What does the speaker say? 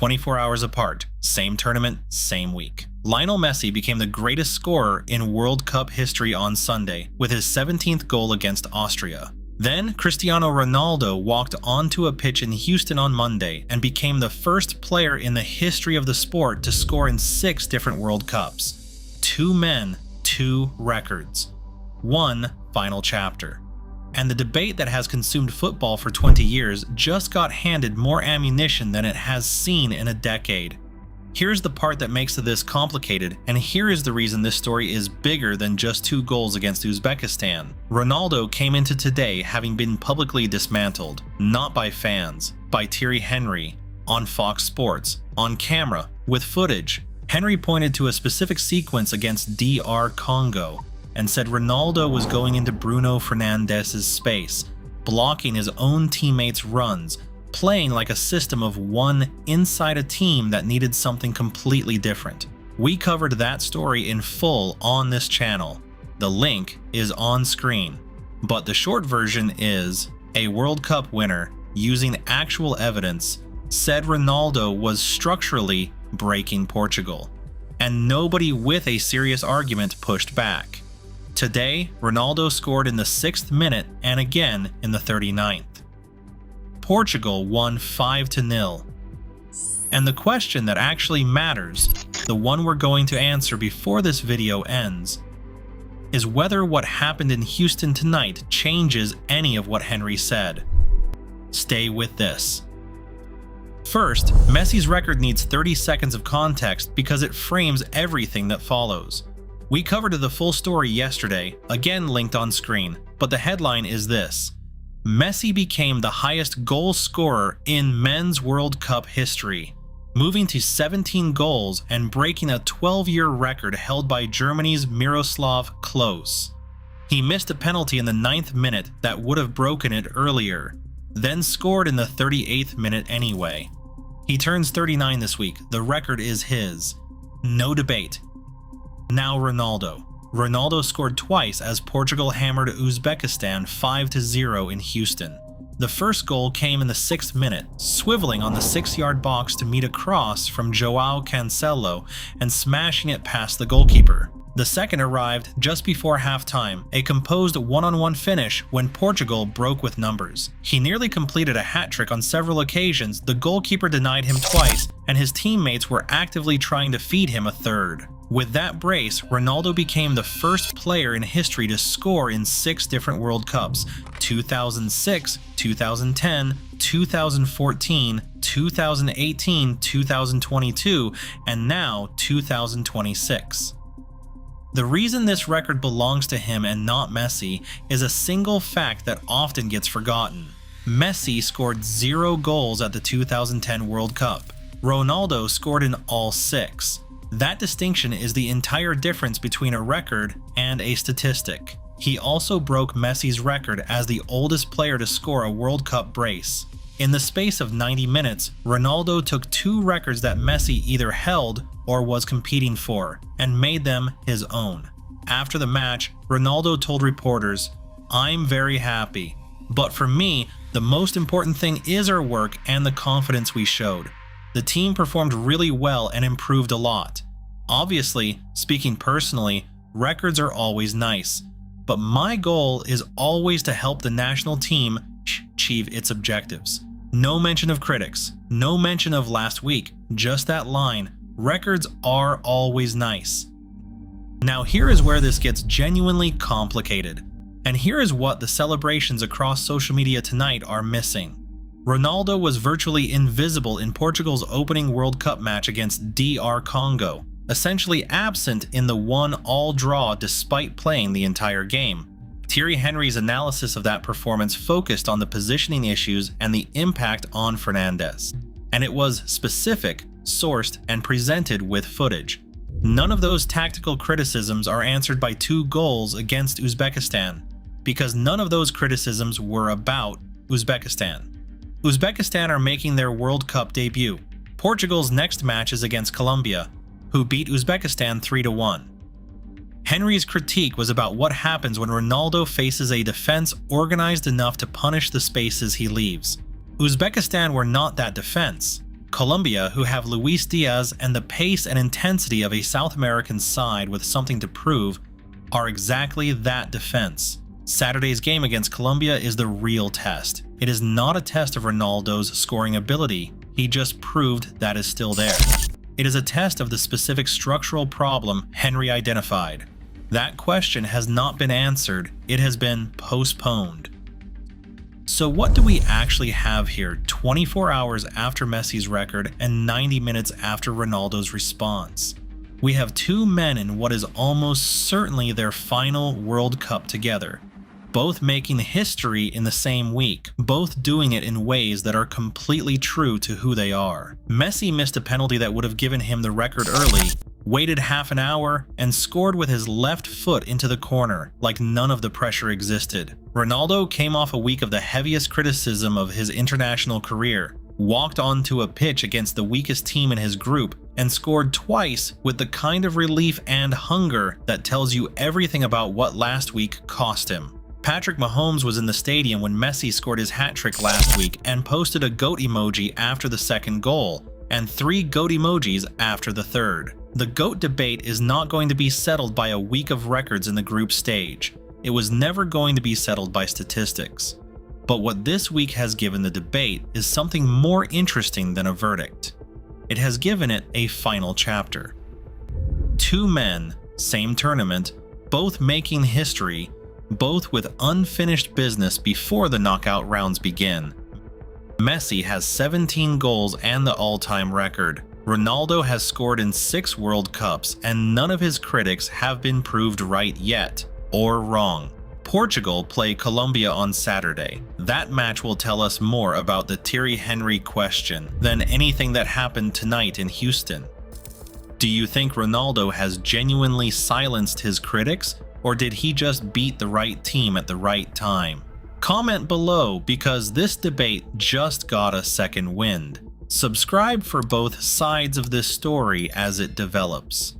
24 hours apart, same tournament, same week. Lionel Messi became the greatest scorer in World Cup history on Sunday with his 17th goal against Austria. Then, Cristiano Ronaldo walked onto a pitch in Houston on Monday and became the first player in the history of the sport to score in 6 different World Cups. 2 men, 2 records. 1 final chapter. And the debate that has consumed football for 20 years just got handed more ammunition than it has seen in a decade. Here's the part that makes this complicated, and here is the reason this story is bigger than just 2 goals against Uzbekistan. Ronaldo came into today having been publicly dismantled, not by fans, by Thierry Henry, on Fox Sports, on camera, with footage. Henry pointed to a specific sequence against DR Congo and said Ronaldo was going into Bruno Fernandes's space, blocking his own teammates' runs, playing like a system of one inside a team that needed something completely different. We covered that story in full on this channel. The link is on screen. But the short version is, a World Cup winner, using actual evidence, said Ronaldo was structurally breaking Portugal. And nobody with a serious argument pushed back. Today, Ronaldo scored in the 6th minute and again in the 39th. Portugal won 5-0. And the question that actually matters, the one we're going to answer before this video ends, is whether what happened in Houston tonight changes any of what Henry said. Stay with this. First, Messi's record needs 30 seconds of context because it frames everything that follows. We covered the full story yesterday, again linked on screen, but the headline is this: Messi became the highest goal scorer in men's World Cup history, moving to 17 goals and breaking a 12-year record held by Germany's Miroslav Klose. He missed a penalty in the 9th minute that would have broken it earlier, then scored in the 38th minute anyway. He turns 39 this week. The record is his. No debate. Now Ronaldo. Ronaldo scored twice as Portugal hammered Uzbekistan 5-0 in Houston. The first goal came in the 6th minute, swiveling on the 6-yard box to meet a cross from João Cancelo and smashing it past the goalkeeper. The second arrived just before halftime, a composed one-on-one finish when Portugal broke with numbers. He nearly completed a hat-trick on several occasions, the goalkeeper denied him twice, and his teammates were actively trying to feed him a third. With that brace, Ronaldo became the first player in history to score in 6 different World Cups: 2006, 2010, 2014, 2018, 2022, and now 2026. The reason this record belongs to him and not Messi is a single fact that often gets forgotten. Messi scored 0 goals at the 2010 World Cup. Ronaldo scored in all 6. That distinction is the entire difference between a record and a statistic. He also broke Messi's record as the oldest player to score a World Cup brace. In the space of 90 minutes, Ronaldo took 2 records that Messi either held or was competing for, and made them his own. After the match, Ronaldo told reporters, "I'm very happy. But for me, the most important thing is our work and the confidence we showed. The team performed really well and improved a lot. Obviously, speaking personally, records are always nice. But my goal is always to help the national team achieve its objectives." No mention of critics, no mention of last week, just that line, "Records are always nice." Now here is where this gets genuinely complicated. And here is what the celebrations across social media tonight are missing. Ronaldo was virtually invisible in Portugal's opening World Cup match against DR Congo, essentially absent in the 1-1 draw despite playing the entire game. Thierry Henry's analysis of that performance focused on the positioning issues and the impact on Fernandes. And it was specific, sourced, and presented with footage. None of those tactical criticisms are answered by 2 goals against Uzbekistan, because none of those criticisms were about Uzbekistan. Uzbekistan are making their World Cup debut. Portugal's next match is against Colombia, who beat Uzbekistan 3-1. Henry's critique was about what happens when Ronaldo faces a defense organized enough to punish the spaces he leaves. Uzbekistan were not that defense. Colombia, who have Luis Diaz and the pace and intensity of a South American side with something to prove, are exactly that defense. Saturday's game against Colombia is the real test. It is not a test of Ronaldo's scoring ability, he just proved that is still there. It is a test of the specific structural problem Henry identified. That question has not been answered, it has been postponed. So what do we actually have here 24 hours after Messi's record and 90 minutes after Ronaldo's response? We have two men in what is almost certainly their final World Cup together, both making history in the same week, both doing it in ways that are completely true to who they are. Messi missed a penalty that would have given him the record early, waited half an hour, and scored with his left foot into the corner, like none of the pressure existed. Ronaldo came off a week of the heaviest criticism of his international career, walked onto a pitch against the weakest team in his group, and scored twice with the kind of relief and hunger that tells you everything about what last week cost him. Patrick Mahomes was in the stadium when Messi scored his hat trick last week and posted a GOAT emoji after the second goal, and 3 GOAT emojis after the third. The GOAT debate is not going to be settled by a week of records in the group stage. It was never going to be settled by statistics. But what this week has given the debate is something more interesting than a verdict. It has given it a final chapter. Two men, same tournament, both making history, both with unfinished business before the knockout rounds begin. Messi has 17 goals and the all-time record. Ronaldo has scored in 6 World Cups, and none of his critics have been proved right yet, or wrong. Portugal play Colombia on Saturday. That match will tell us more about the Thierry Henry question than anything that happened tonight in Houston. Do you think Ronaldo has genuinely silenced his critics, or did he just beat the right team at the right time? Comment below, because this debate just got a second wind. Subscribe for both sides of this story as it develops.